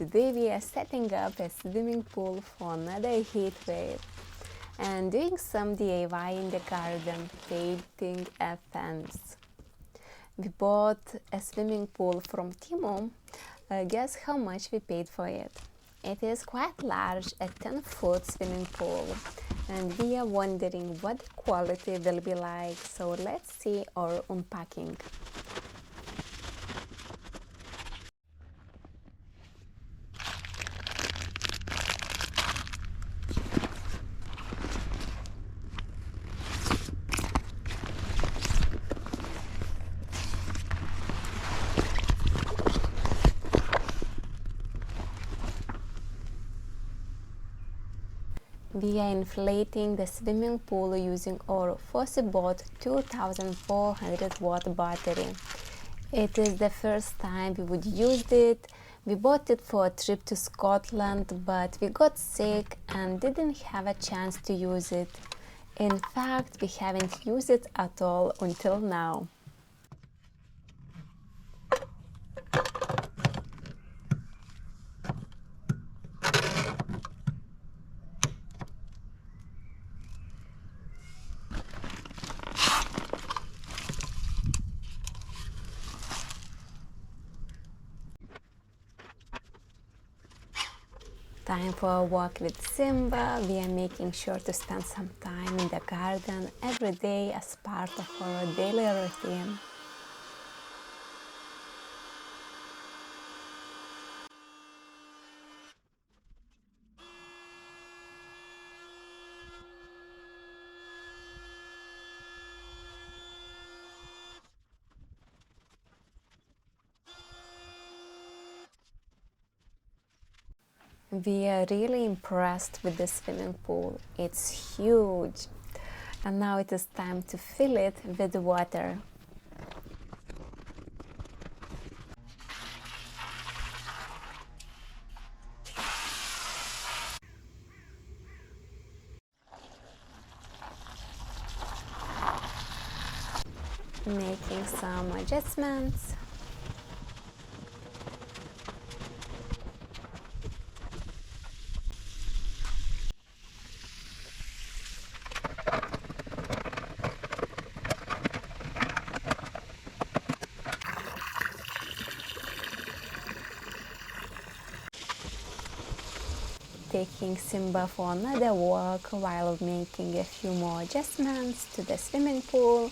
today we are setting up a swimming pool for another heat wave and doing some DIY in the garden, painting a fence. We bought a swimming pool from Timo. Guess how much we paid for it? It is quite large, a 10-foot swimming pool, and we are wondering what the quality will be like, so let's see our unpacking. We are inflating the swimming pool using our Bot 2400 watt battery. It is the first time we would use it. We bought it for a trip to Scotland, but we got sick and didn't have a chance to use it. In fact, we haven't used it at all until now. Time for a walk with Simba. We are making sure to spend some time in the garden every day as part of our daily routine. We are really impressed with the swimming pool. It's huge. And now it is time to fill it with water. Making some adjustments. Taking Simba for another walk while making a few more adjustments to the swimming pool.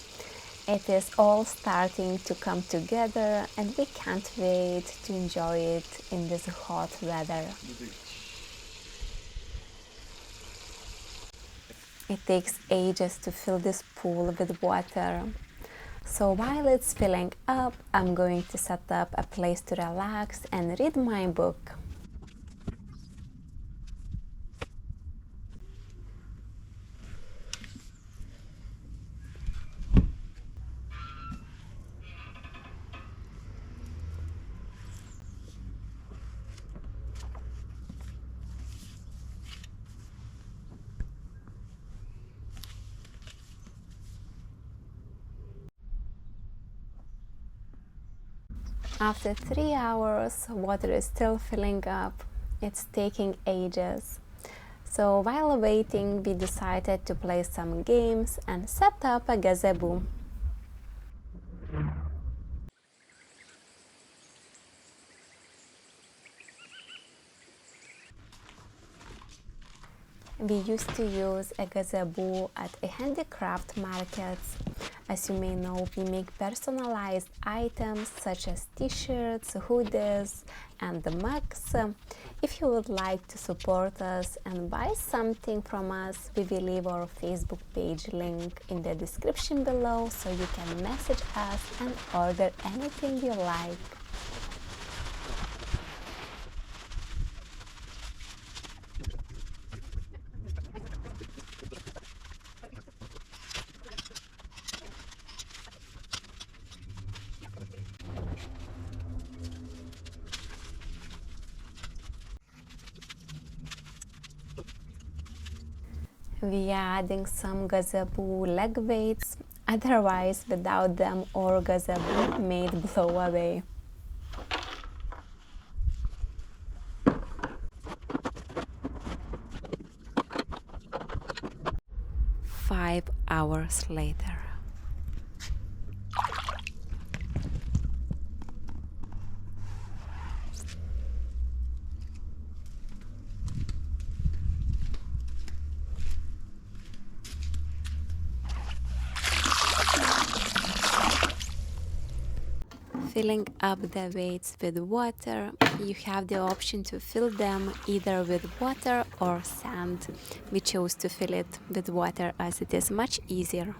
It is all starting to come together and we can't wait to enjoy it in this hot weather. It takes ages to fill this pool with water. So while it's filling up, I'm going to set up a place to relax and read my book. After 3 hours, water is still filling up. It's taking ages. So while waiting, we decided to play some games and set up a gazebo. We used to use a gazebo at a handicraft markets. As you may know, we make personalized items such as t-shirts, hoodies, and the mugs. If you would like to support us and buy something from us, we will leave our Facebook page link in the description below so you can message us and order anything you like. We are adding some gazebo leg weights, otherwise without them our gazebo may blow away. hours later. Filling up the weights with water, you have the option to fill them either with water or sand. We chose to fill it with water as it is much easier.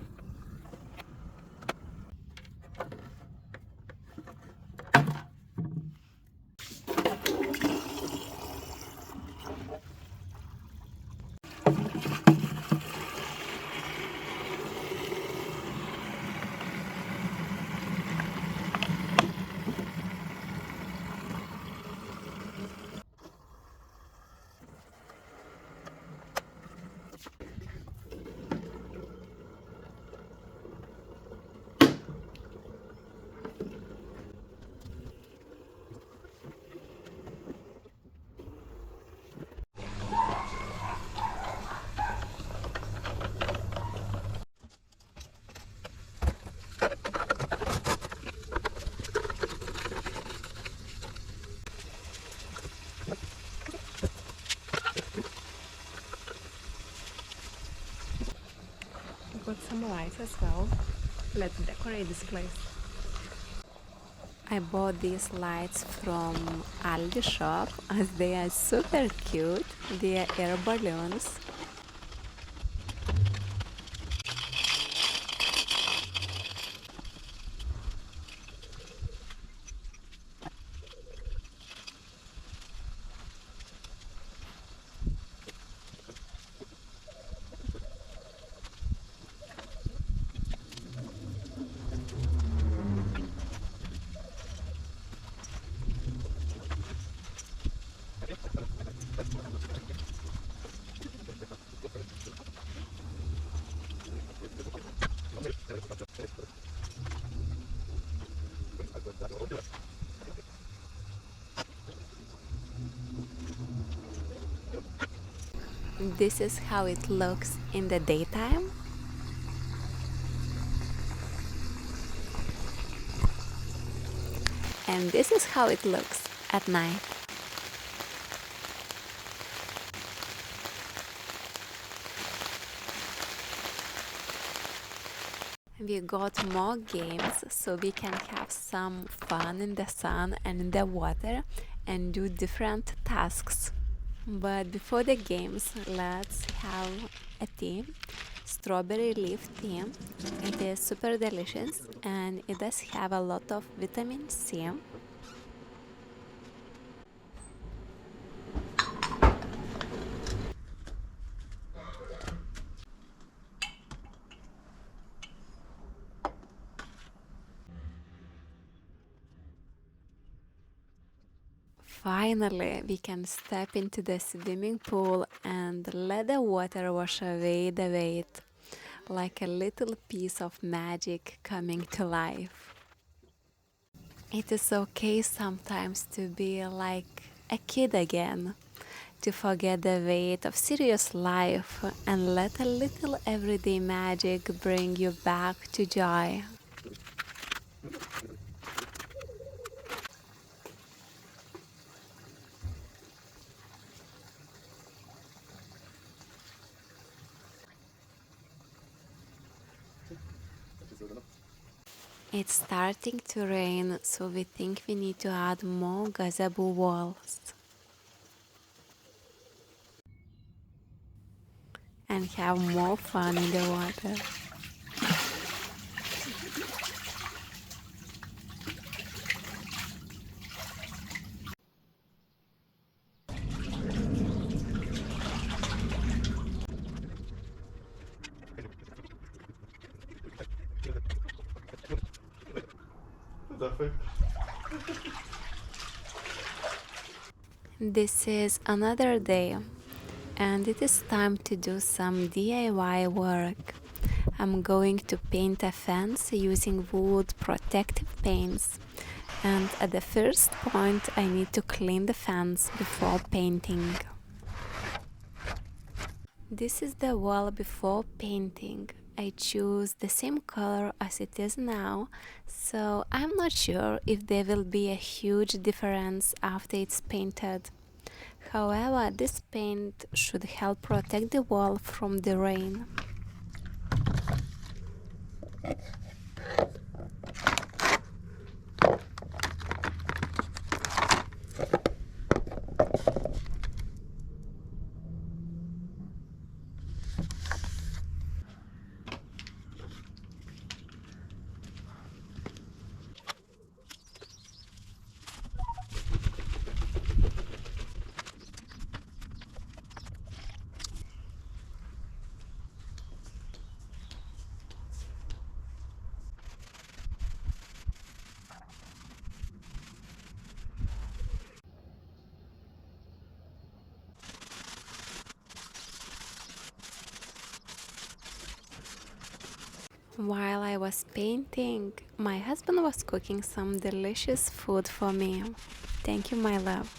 Got some lights as well. Let's decorate this place. I bought these lights from Aldi shop as they are super cute. They are air balloons. This is how it looks in the daytime. And this is how it looks at night. We got more games so we can have some fun in the sun and in the water and do different tasks. But before the games, let's have a tea, strawberry leaf tea. It is super delicious and it does have a lot of vitamin C. Finally, we can step into the swimming pool and let the water wash away the weight, like a little piece of magic coming to life. It is okay sometimes to be like a kid again, to forget the weight of serious life and let a little everyday magic bring you back to joy. It's starting to rain, so we think we need to add more gazebo walls and have more fun in the water. This is another day, and it is time to do some DIY work. I'm going to paint a fence using wood protective paints, and at the first point I need to clean the fence before painting. This is the wall before painting, I choose the same color as it is now, so I'm not sure if there will be a huge difference after it's painted. However, this paint should help protect the wall from the rain. While I was painting, my husband was cooking some delicious food for me. Thank you, my love.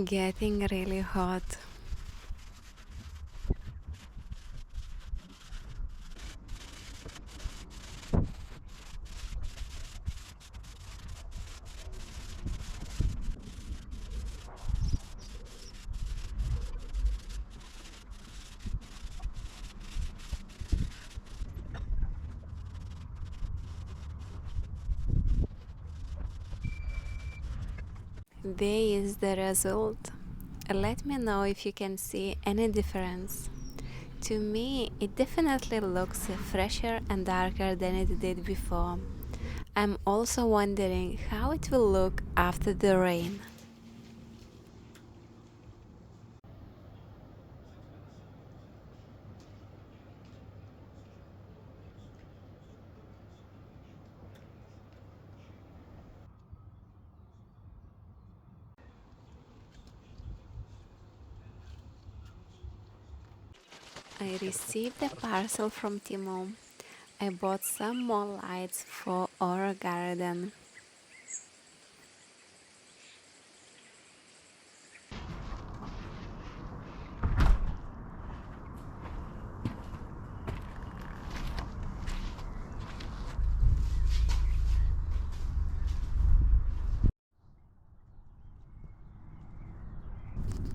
Getting really hot. There is the result. Let me know if you can see any difference. To me, it definitely looks fresher and darker than it did before. I'm also wondering how it will look after the rain. I received a parcel from Timo. I bought some more lights for our garden.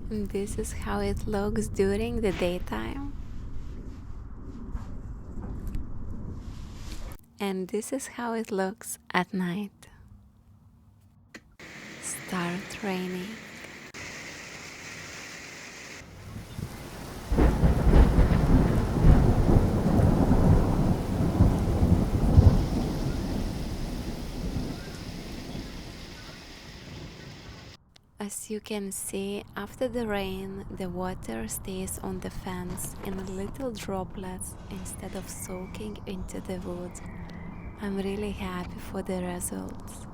This is how it looks during the daytime. And this is how it looks at night. Start raining. As you can see, after the rain, the water stays on the fence in little droplets instead of soaking into the wood. I'm really happy for the results.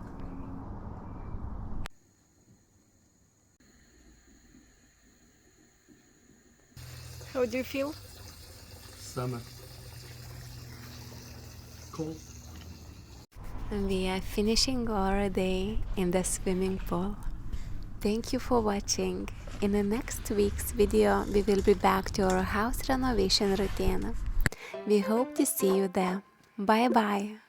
How do you feel? Summer. Cold. We are finishing our day in the swimming pool. Thank you for watching. In the next week's video, we will be back to our house renovation routine. We hope to see you there. Bye bye.